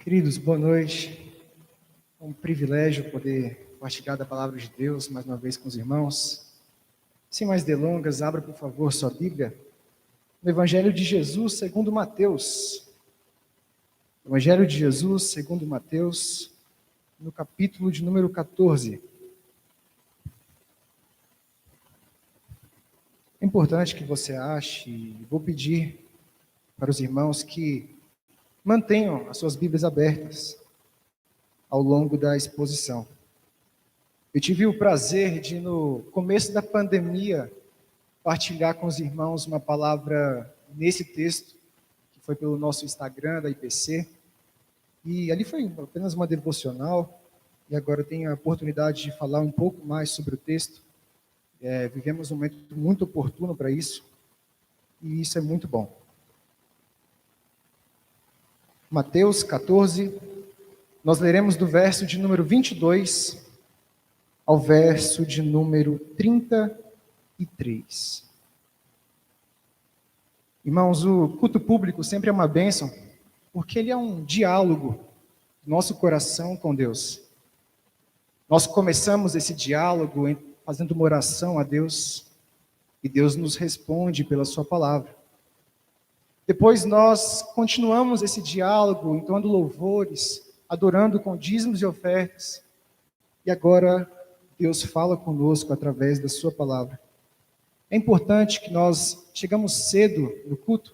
Queridos, boa noite. É um privilégio poder partilhar da palavra de Deus mais uma vez com os irmãos. Sem mais delongas, abra por favor sua Bíblia no Evangelho de Jesus segundo Mateus. Evangelho de Jesus segundo Mateus, no capítulo de número 14. É importante que você ache, e vou pedir para os irmãos que mantenham as suas Bíblias abertas ao longo da exposição. Eu tive o prazer de, no começo da pandemia, partilhar com os irmãos uma palavra nesse texto, que foi pelo nosso Instagram da IPC, e ali foi apenas uma devocional, e agora eu tenho a oportunidade de falar um pouco mais sobre o texto. Vivemos um momento muito oportuno para isso, e isso é muito bom. Mateus 14, nós leremos do verso de número 22 ao verso de número 33. Irmãos, o culto público sempre é uma bênção, porque ele é um diálogo do nosso coração com Deus. Nós começamos esse diálogo fazendo uma oração a Deus, e Deus nos responde pela sua palavra. Depois nós continuamos esse diálogo, entoando louvores, adorando com dízimos e ofertas. E agora Deus fala conosco através da sua palavra. É importante que nós chegamos cedo no culto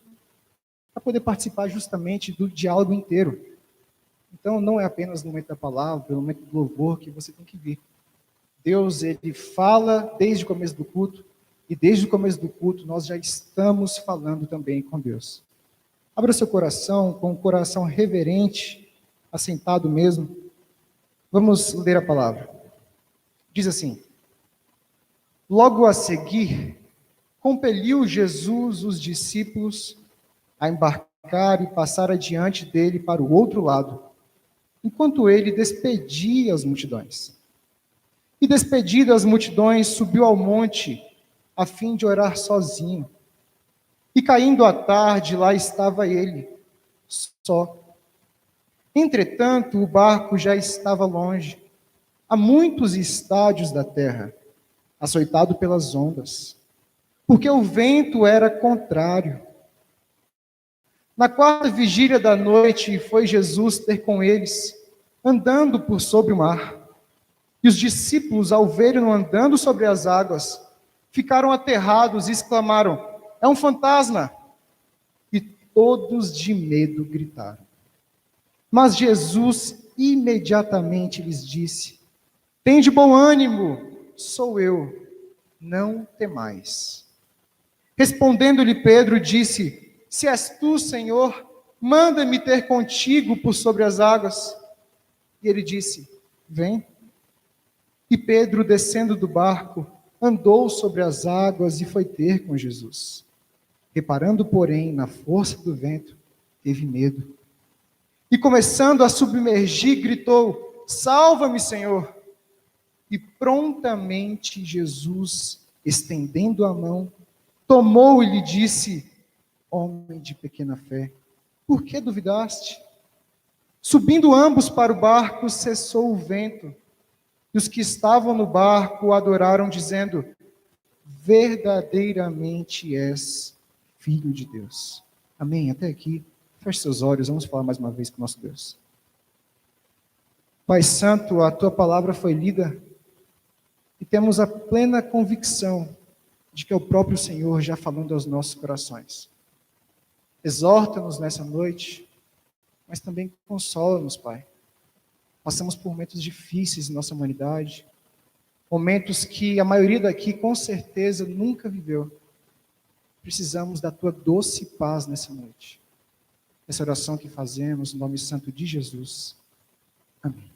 para poder participar justamente do diálogo inteiro. Então não é apenas no momento da palavra, no momento do louvor que você tem que vir. Deus, ele fala desde o começo do culto, e desde o começo do culto nós já estamos falando também com Deus. Abra seu coração, com um coração reverente, assentado mesmo. Vamos ler a palavra. Diz assim: logo a seguir, compeliu Jesus os discípulos a embarcar e passar adiante dele para o outro lado, enquanto ele despedia as multidões. E despedidas as multidões, subiu ao monte, a fim de orar sozinho. E caindo a tarde, lá estava ele, só. Entretanto, o barco já estava longe, a muitos estádios da terra, açoitado pelas ondas, porque o vento era contrário. Na quarta vigília da noite, foi Jesus ter com eles, andando por sobre o mar. E os discípulos, ao verem-no andando sobre as águas, ficaram aterrados e exclamaram: é um fantasma! E todos de medo gritaram. Mas Jesus imediatamente lhes disse: tende bom ânimo, sou eu, não temais. Respondendo-lhe Pedro, disse: se és tu, Senhor, manda-me ter contigo por sobre as águas. E ele disse: vem. E Pedro, descendo do barco, andou sobre as águas e foi ter com Jesus. Reparando, porém, na força do vento, teve medo. E começando a submergir, gritou: salva-me, Senhor! E prontamente Jesus, estendendo a mão, tomou e lhe disse: homem de pequena fé, por que duvidaste? Subindo ambos para o barco, cessou o vento. E os que estavam no barco o adoraram, dizendo: verdadeiramente és Filho de Deus. Amém? Até aqui. Feche seus olhos, vamos falar mais uma vez com o nosso Deus. Pai Santo, a Tua palavra foi lida e temos a plena convicção de que é o próprio Senhor já falando aos nossos corações. Exorta-nos nessa noite, mas também consola-nos, Pai. Passamos por momentos difíceis em nossa humanidade, momentos que a maioria daqui com certeza nunca viveu. Precisamos da Tua doce paz nessa noite. Essa oração que fazemos no nome santo de Jesus. Amém.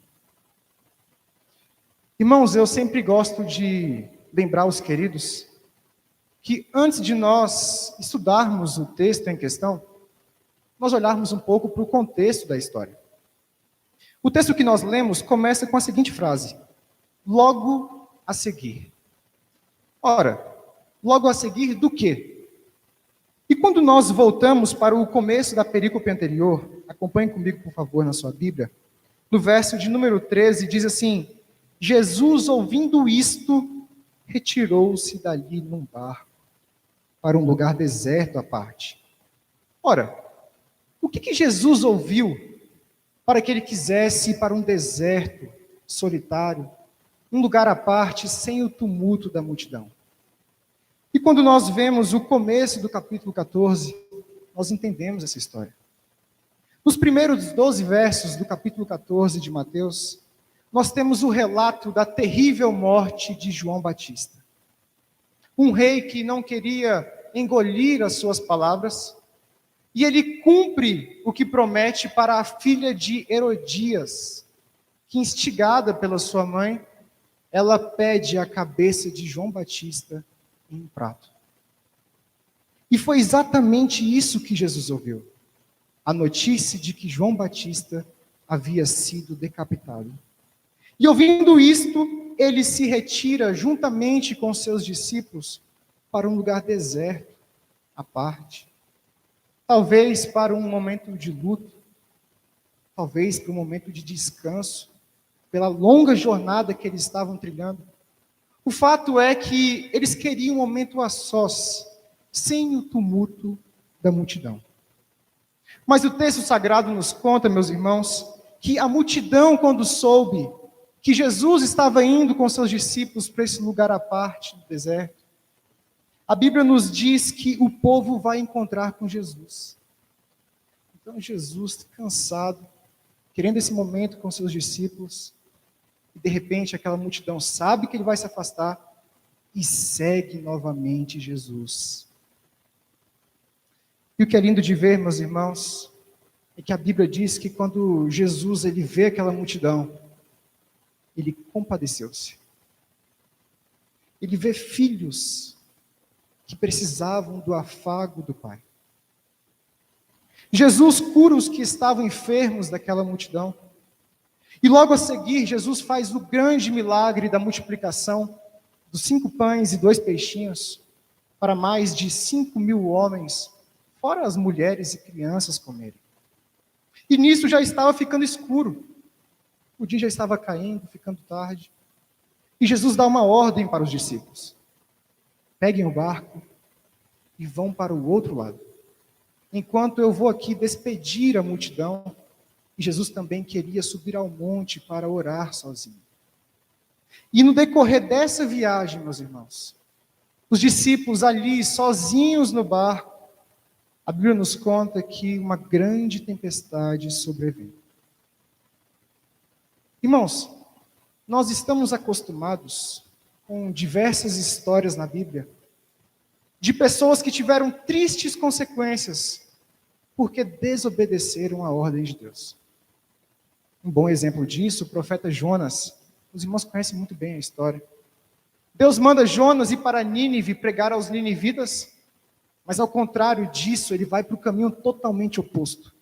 Irmãos, eu sempre gosto de lembrar os queridos que antes de nós estudarmos o texto em questão, nós olharmos um pouco para o contexto da história. O texto que nós lemos começa com a seguinte frase: logo a seguir. Ora, logo a seguir do quê? E quando nós voltamos para o começo da perícope anterior, Acompanhe comigo, por favor, na sua Bíblia. No verso de número 13, diz assim: Jesus, ouvindo isto, retirou-se dali num barco, para um lugar deserto à parte. Ora, o que Jesus ouviu para que ele quisesse ir para um deserto solitário, um lugar à parte, sem o tumulto da multidão? E quando nós vemos o começo do capítulo 14, nós entendemos essa história. Nos primeiros 12 versos do capítulo 14 de Mateus, nós temos o relato da terrível morte de João Batista. Um rei que não queria engolir as suas palavras, e ele cumpre o que promete para a filha de Herodias, que, instigada pela sua mãe, ela pede a cabeça de João Batista em um prato. E foi exatamente isso que Jesus ouviu: a notícia de que João Batista havia sido decapitado. E ouvindo isto, ele se retira juntamente com seus discípulos para um lugar deserto, à parte. Talvez para um momento de luto, talvez para um momento de descanso, pela longa jornada que eles estavam trilhando. O fato é que eles queriam um momento a sós, sem o tumulto da multidão. Mas o texto sagrado nos conta, meus irmãos, que a multidão, quando soube que Jesus estava indo com seus discípulos para esse lugar à parte do deserto, a Bíblia nos diz que o povo vai encontrar com Jesus. Então Jesus, cansado, querendo esse momento com seus discípulos, e de repente aquela multidão sabe que ele vai se afastar e segue novamente Jesus. E o que é lindo de ver, meus irmãos, é que a Bíblia diz que quando Jesus ele vê aquela multidão, ele compadeceu-se. Ele vê filhos que precisavam do afago do Pai. Jesus cura os que estavam enfermos daquela multidão. E logo a seguir, Jesus faz o grande milagre da multiplicação dos 5 pães e 2 peixinhos para mais de 5.000 homens, fora as mulheres e crianças comerem. E nisso já estava ficando escuro. O dia já estava caindo, ficando tarde. E Jesus dá uma ordem para os discípulos: peguem o barco e vão para o outro lado, enquanto eu vou aqui despedir a multidão. E Jesus também queria subir ao monte para orar sozinho. E no decorrer dessa viagem, meus irmãos, os discípulos ali, sozinhos no barco, a Bíblia nos conta que uma grande tempestade sobreveio. Irmãos, nós estamos acostumados com diversas histórias na Bíblia de pessoas que tiveram tristes consequências porque desobedeceram a ordem de Deus. Um bom exemplo disso, o profeta Jonas. Os irmãos conhecem muito bem a história. Deus manda Jonas ir para Nínive pregar aos ninivitas, mas ao contrário disso, ele vai para o caminho totalmente oposto.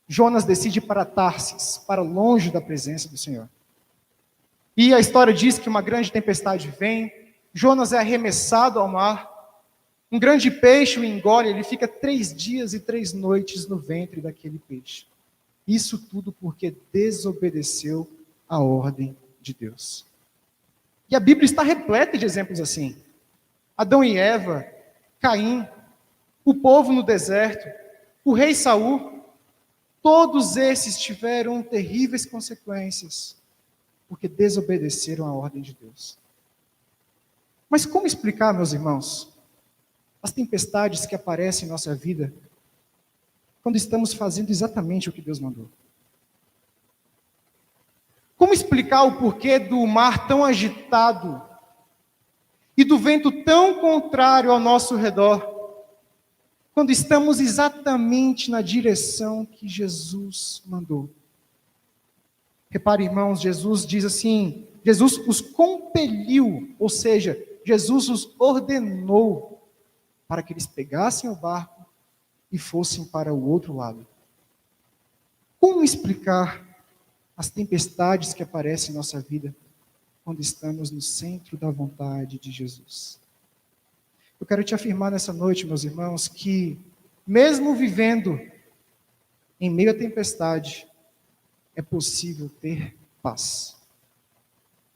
Jonas decide ir para Tarsis, para longe da presença do Senhor. E a história diz que uma grande tempestade vem, Jonas é arremessado ao mar, um grande peixe o engole, ele fica 3 dias e 3 noites no ventre daquele peixe. Isso tudo porque desobedeceu a ordem de Deus. E a Bíblia está repleta de exemplos assim. Adão e Eva, Caim, o povo no deserto, o rei Saul, todos esses tiveram terríveis consequências, porque desobedeceram a ordem de Deus. Mas como explicar, meus irmãos, as tempestades que aparecem em nossa vida, quando estamos fazendo exatamente o que Deus mandou? Como explicar o porquê do mar tão agitado e do vento tão contrário ao nosso redor, quando estamos exatamente na direção que Jesus mandou? Repare, irmãos, Jesus diz assim, Jesus os compeliu, ou seja, Jesus os ordenou para que eles pegassem o barco e fossem para o outro lado. Como explicar as tempestades que aparecem em nossa vida quando estamos no centro da vontade de Jesus? Eu quero te afirmar nessa noite, meus irmãos, que mesmo vivendo em meio à tempestade, é possível ter paz.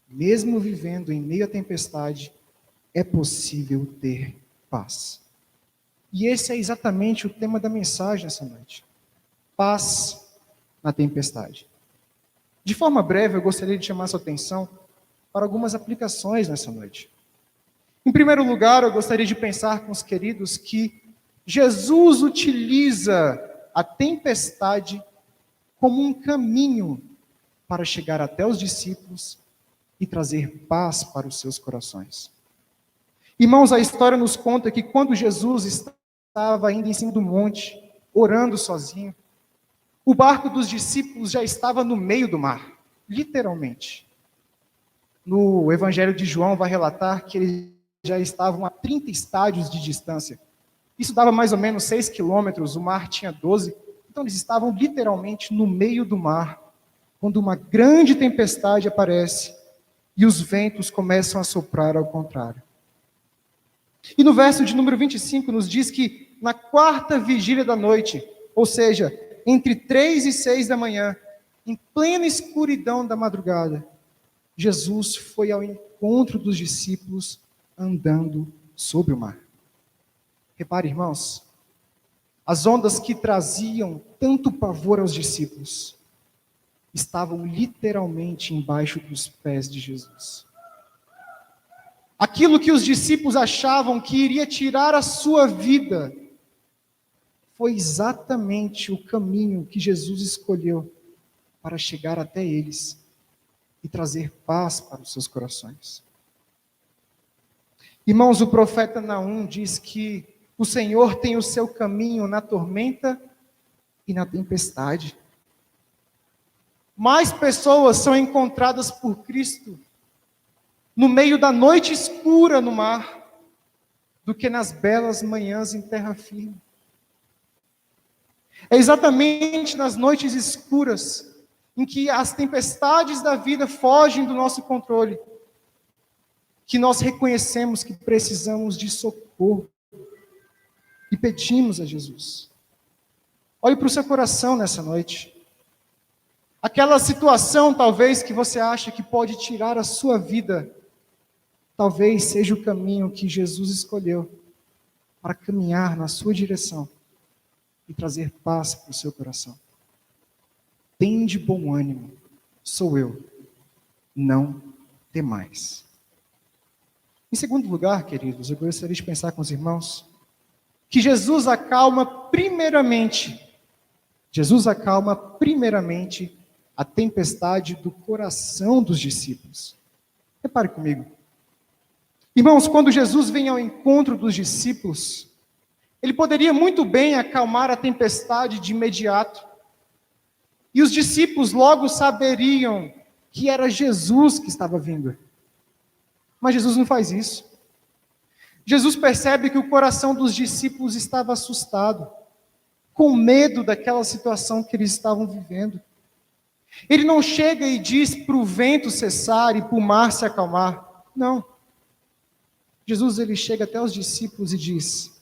Mesmo vivendo em meio à tempestade, é possível ter paz. E esse é exatamente o tema da mensagem essa noite. Paz na tempestade. De forma breve, eu gostaria de chamar sua atenção para algumas aplicações nessa noite. Em primeiro lugar, eu gostaria de pensar com os queridos que Jesus utiliza a tempestade como um caminho para chegar até os discípulos e trazer paz para os seus corações. Irmãos, a história nos conta que quando Jesus estava ainda em cima do monte, orando sozinho, o barco dos discípulos já estava no meio do mar, literalmente. No Evangelho de João vai relatar que eles já estavam a 30 estádios de distância. Isso dava mais ou menos 6 quilômetros, o mar tinha 12. Então eles estavam literalmente no meio do mar, quando uma grande tempestade aparece e os ventos começam a soprar ao contrário. E no verso de número 25 nos diz que na quarta vigília da noite, ou seja, entre 3 e 6 da manhã, em plena escuridão da madrugada, Jesus foi ao encontro dos discípulos andando sobre o mar. Repare, irmãos, as ondas que traziam tanto pavor aos discípulos estavam literalmente embaixo dos pés de Jesus. Aquilo que os discípulos achavam que iria tirar a sua vida foi exatamente o caminho que Jesus escolheu para chegar até eles e trazer paz para os seus corações. Irmãos, o profeta Naum diz que o Senhor tem o seu caminho na tormenta e na tempestade. Mais pessoas são encontradas por Cristo no meio da noite escura no mar do que nas belas manhãs em terra firme. É exatamente nas noites escuras em que as tempestades da vida fogem do nosso controle que nós reconhecemos que precisamos de socorro e pedimos a Jesus. Olhe para o seu coração nessa noite. Aquela situação, talvez, que você acha que pode tirar a sua vida, talvez seja o caminho que Jesus escolheu para caminhar na sua direção e trazer paz para o seu coração. Tende bom ânimo, sou eu, não temais. Em segundo lugar, queridos, eu gostaria de pensar com os irmãos que Jesus acalma primeiramente a tempestade do coração dos discípulos. Repare comigo. Irmãos, quando Jesus vem ao encontro dos discípulos, ele poderia muito bem acalmar a tempestade de imediato. E os discípulos logo saberiam que era Jesus que estava vindo. Mas Jesus não faz isso. Jesus percebe que o coração dos discípulos estava assustado, com medo daquela situação que eles estavam vivendo. Ele não chega e diz para o vento cessar e para o mar se acalmar. Não. Jesus ele chega até os discípulos e diz: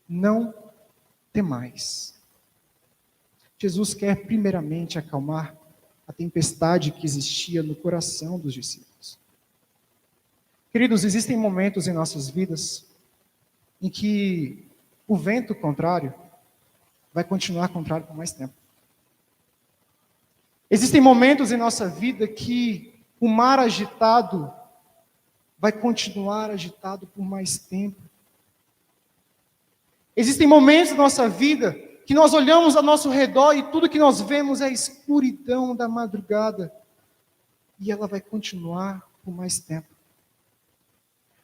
não temais. Jesus quer primeiramente acalmar a tempestade que existia no coração dos discípulos. Queridos, existem momentos em nossas vidas em que o vento contrário vai continuar contrário por mais tempo. Existem momentos em nossa vida que o mar agitado vai continuar agitado por mais tempo. Existem momentos na nossa vida que nós olhamos ao nosso redor e tudo que nós vemos é a escuridão da madrugada. E ela vai continuar por mais tempo.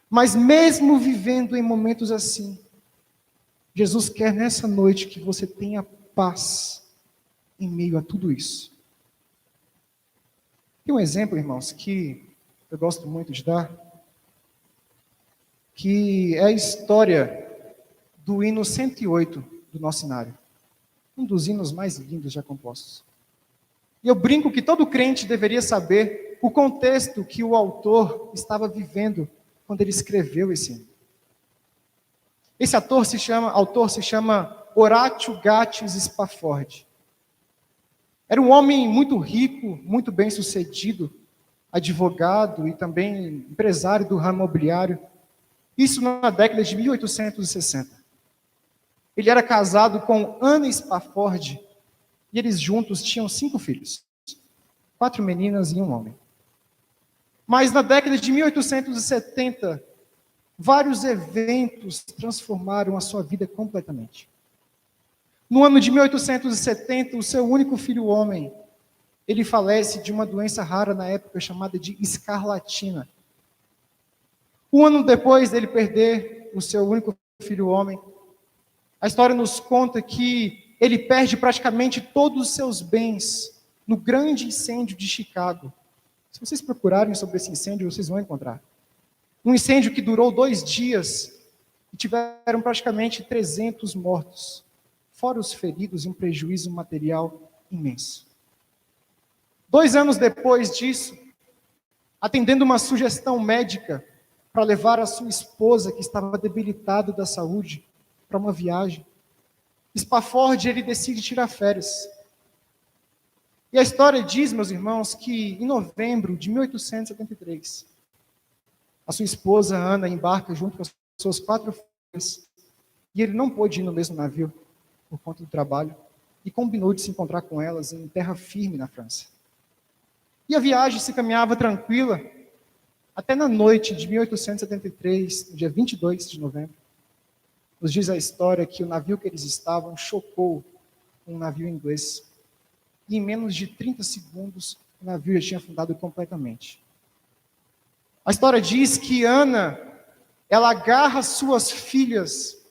Mas mesmo vivendo em momentos assim, Jesus quer nessa noite que você tenha paz em meio a tudo isso. Tem um exemplo, irmãos, que eu gosto muito de dar, que é a história do hino 108 do nosso cenário. Um dos hinos mais lindos já compostos. E eu brinco que todo crente deveria saber o contexto que o autor estava vivendo quando ele escreveu esse hino. Esse autor se chama Horatio Gattis Spafford. Era um homem muito rico, muito bem-sucedido, advogado e também empresário do ramo imobiliário. Isso na década de 1860. Ele era casado com Anna Spafford e eles juntos tinham 5 filhos, 4 meninas e um homem. Mas na década de 1870, vários eventos transformaram a sua vida completamente. No ano de 1870, o seu único filho homem, ele falece de uma doença rara na época chamada de escarlatina. Um ano depois dele perder o seu único filho homem, a história nos conta que ele perde praticamente todos os seus bens no grande incêndio de Chicago. Se vocês procurarem sobre esse incêndio, vocês vão encontrar. Um incêndio que durou 2 dias e tiveram praticamente 300 mortos, fora os feridos e um prejuízo material imenso. 2 anos depois disso, atendendo uma sugestão médica para levar a sua esposa, que estava debilitada da saúde, para uma viagem, Spafford, ele decide tirar férias. E a história diz, meus irmãos, que em novembro de 1873, a sua esposa, Ana, embarca junto com as suas 4 filhas, e ele não pôde ir no mesmo navio por conta do trabalho, e combinou de se encontrar com elas em terra firme na França. E a viagem se caminhava tranquila, até na noite de 1873, no dia 22 de novembro, nos diz a história que o navio que eles estavam chocou um navio inglês. E em menos de 30 segundos, o navio já tinha afundado completamente. A história diz que Ana, ela agarra suas filhas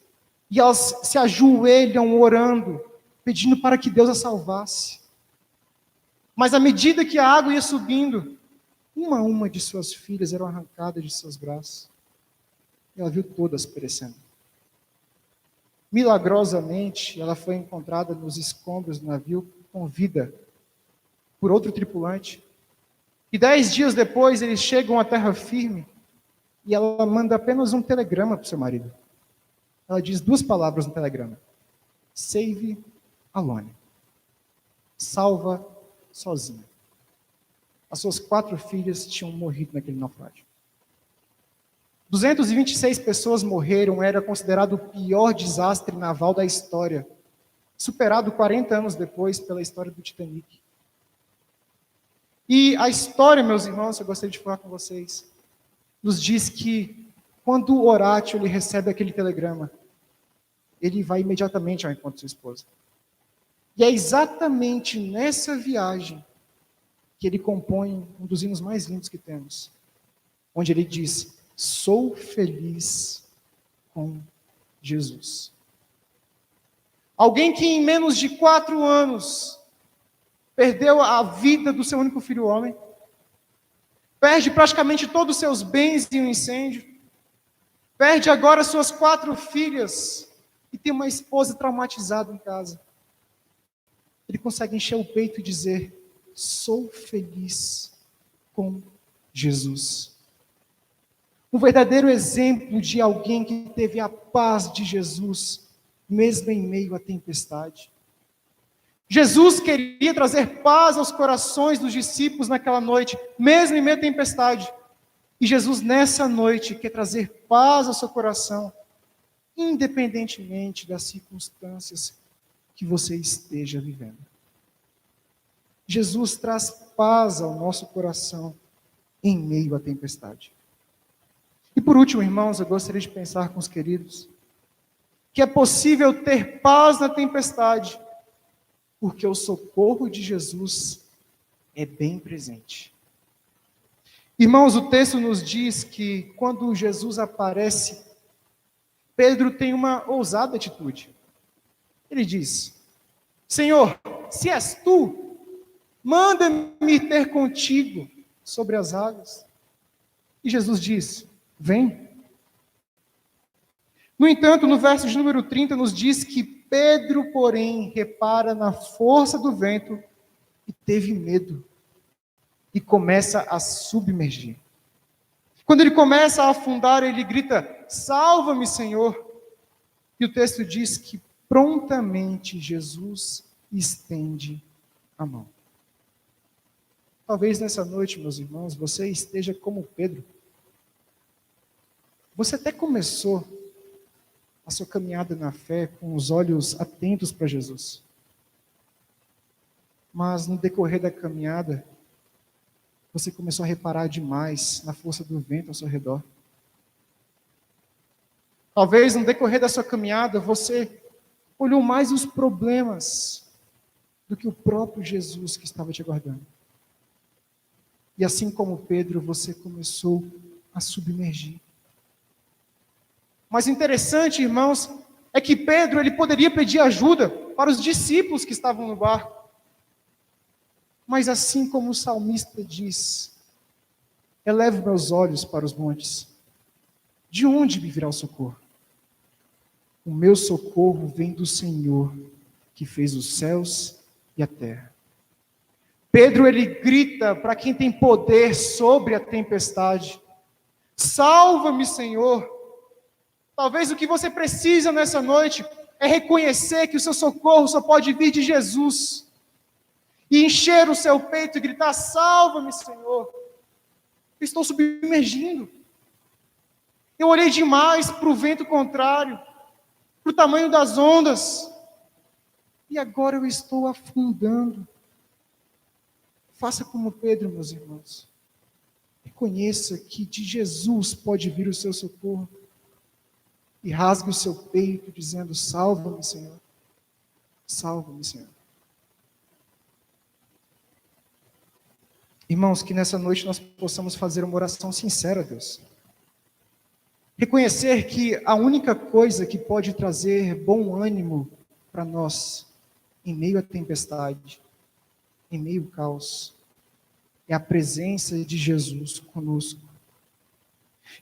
e elas se ajoelham orando, pedindo para que Deus a salvasse. Mas à medida que a água ia subindo, uma a uma de suas filhas eram arrancadas de seus braços. E ela viu todas perecendo. Milagrosamente, ela foi encontrada nos escombros do navio com vida por outro tripulante. E 10 dias depois, eles chegam à terra firme e ela manda apenas um telegrama para o seu marido. Ela diz 2 palavras no telegrama: Save alone. Salva sozinha. As suas 4 filhas tinham morrido naquele naufrágio. 226 pessoas morreram, era considerado o pior desastre naval da história, superado 40 anos depois pela história do Titanic. E a história, meus irmãos, eu gostaria de falar com vocês, nos diz que quando o Horatio ele recebe aquele telegrama, ele vai imediatamente ao encontro de sua esposa. E é exatamente nessa viagem que ele compõe um dos hinos mais lindos que temos, onde ele diz: sou feliz com Jesus. Alguém que em menos de 4 anos perdeu a vida do seu único filho homem, perde praticamente todos os seus bens em um incêndio, perde agora suas 4 filhas e tem uma esposa traumatizada em casa. Ele consegue encher o peito e dizer: sou feliz com Jesus. Um verdadeiro exemplo de alguém que teve a paz de Jesus, mesmo em meio à tempestade. Jesus queria trazer paz aos corações dos discípulos naquela noite, mesmo em meio à tempestade. E Jesus, nessa noite, quer trazer paz ao seu coração, independentemente das circunstâncias que você esteja vivendo. Jesus traz paz ao nosso coração em meio à tempestade. E por último, irmãos, eu gostaria de pensar com os queridos que é possível ter paz na tempestade, porque o socorro de Jesus é bem presente. Irmãos, o texto nos diz que quando Jesus aparece, Pedro tem uma ousada atitude. Ele diz: Senhor, se és tu, manda-me ter contigo sobre as águas. E Jesus diz: vem. No entanto, no verso de número 30, nos diz que Pedro, porém, repara na força do vento e teve medo. E começa a submergir. Quando ele começa a afundar, ele grita: salva-me, Senhor. E o texto diz que prontamente Jesus estende a mão. Talvez nessa noite, meus irmãos, você esteja como Pedro. Você até começou a sua caminhada na fé com os olhos atentos para Jesus. Mas no decorrer da caminhada, você começou a reparar demais na força do vento ao seu redor. Talvez no decorrer da sua caminhada, você olhou mais os problemas do que o próprio Jesus que estava te aguardando. E assim como Pedro, você começou a submergir. Mas interessante, irmãos, é que Pedro ele poderia pedir ajuda para os discípulos que estavam no barco. Mas assim como o salmista diz, elevo meus olhos para os montes. De onde me virá o socorro? O meu socorro vem do Senhor, que fez os céus e a terra. Pedro, ele grita para quem tem poder sobre a tempestade: salva-me, Senhor. Talvez o que você precisa nessa noite é reconhecer que o seu socorro só pode vir de Jesus. E encher o seu peito e gritar: salva-me, Senhor. Eu estou submergindo. Eu olhei demais para o vento contrário, para o tamanho das ondas. E agora eu estou afundando. Faça como Pedro, meus irmãos. Reconheça que de Jesus pode vir o seu socorro. E rasgue o seu peito dizendo: salva-me, Senhor. Salva-me, Senhor. Irmãos, que nessa noite nós possamos fazer uma oração sincera a Deus. Reconhecer que a única coisa que pode trazer bom ânimo para nós, em meio à tempestade, em meio ao caos, é a presença de Jesus conosco.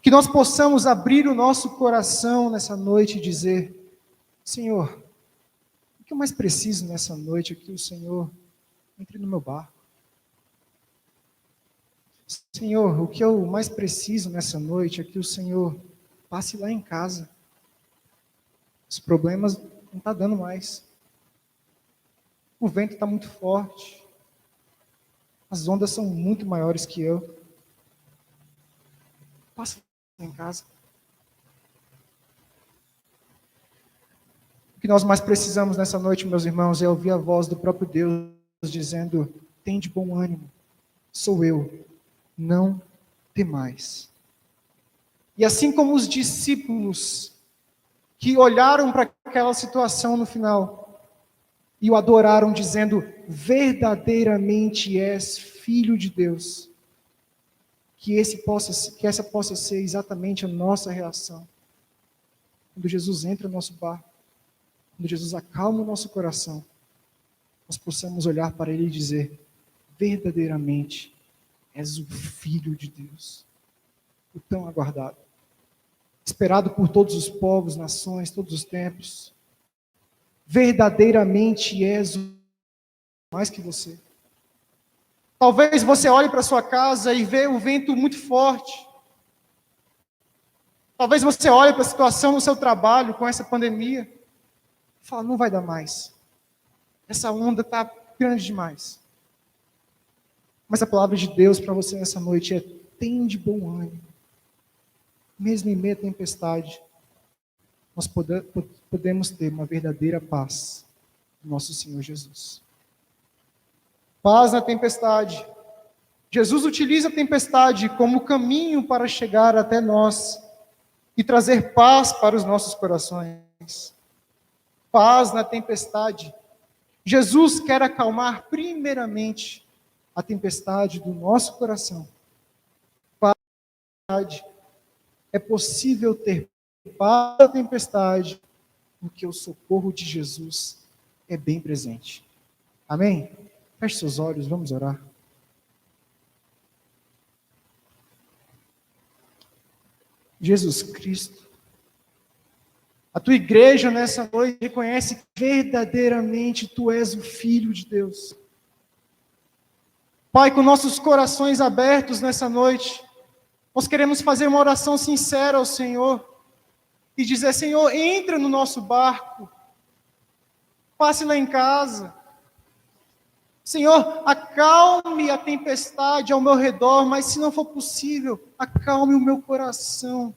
Que nós possamos abrir o nosso coração nessa noite e dizer: Senhor, o que eu mais preciso nessa noite é que o Senhor entre no meu barco. Senhor, o que eu mais preciso nessa noite é que o Senhor passe lá em casa. Os problemas não estão dando mais. O vento está muito forte. As ondas são muito maiores que eu. Passa em casa. O que nós mais precisamos nessa noite, meus irmãos, é ouvir a voz do próprio Deus dizendo: tem de bom ânimo, sou eu, não temais. E assim como os discípulos que olharam para aquela situação no final e o adoraram dizendo: verdadeiramente és filho de Deus. Que essa possa ser exatamente a nossa reação. Quando Jesus entra no nosso barco, quando Jesus acalma o nosso coração, nós possamos olhar para Ele e dizer: verdadeiramente és o Filho de Deus, o tão aguardado, esperado por todos os povos, nações, todos os tempos. Verdadeiramente és mais que você. Talvez você olhe para sua casa e vê o vento muito forte. Talvez você olhe para a situação no seu trabalho com essa pandemia e fala: não vai dar mais. Essa onda está grande demais. Mas a palavra de Deus para você nessa noite é: tem de bom ânimo. Mesmo em meio à tempestade, nós podemos ter uma verdadeira paz do nosso Senhor Jesus. Paz na tempestade. Jesus utiliza a tempestade como caminho para chegar até nós e trazer paz para os nossos corações. Paz na tempestade. Jesus quer acalmar primeiramente a tempestade do nosso coração. Paz na tempestade. É possível ter paz na tempestade, porque o socorro de Jesus é bem presente. Amém? Feche seus olhos, vamos orar. Jesus Cristo, a tua igreja nessa noite reconhece que verdadeiramente tu és o Filho de Deus. Pai, com nossos corações abertos nessa noite, nós queremos fazer uma oração sincera ao Senhor e dizer: Senhor, entra no nosso barco, passe lá em casa. Senhor, acalme a tempestade ao meu redor, mas se não for possível, acalme o meu coração,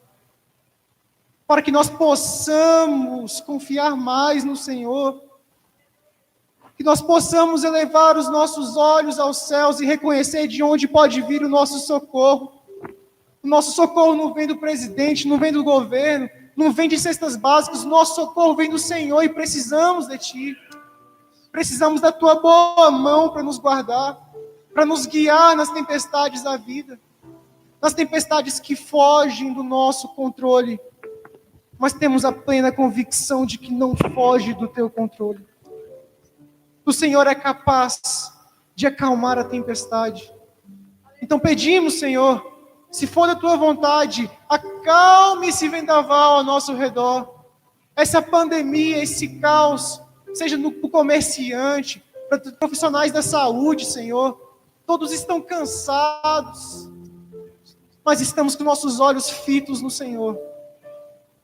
para que nós possamos confiar mais no Senhor, que nós possamos elevar os nossos olhos aos céus e reconhecer de onde pode vir o nosso socorro. O nosso socorro não vem do presidente, não vem do governo, não vem de cestas básicas, o nosso socorro vem do Senhor e precisamos de Ti. Precisamos da Tua boa mão para nos guardar, para nos guiar nas tempestades da vida, nas tempestades que fogem do nosso controle, mas temos a plena convicção de que não foge do Teu controle. O Senhor é capaz de acalmar a tempestade. Então pedimos, Senhor, se for da Tua vontade, acalme esse vendaval ao nosso redor, essa pandemia, esse caos, seja no comerciante, para os profissionais da saúde, Senhor, todos estão cansados, mas estamos com nossos olhos fitos no Senhor,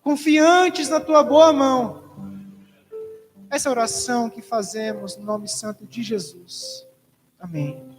confiantes na Tua boa mão. Essa oração que fazemos no nome santo de Jesus. Amém.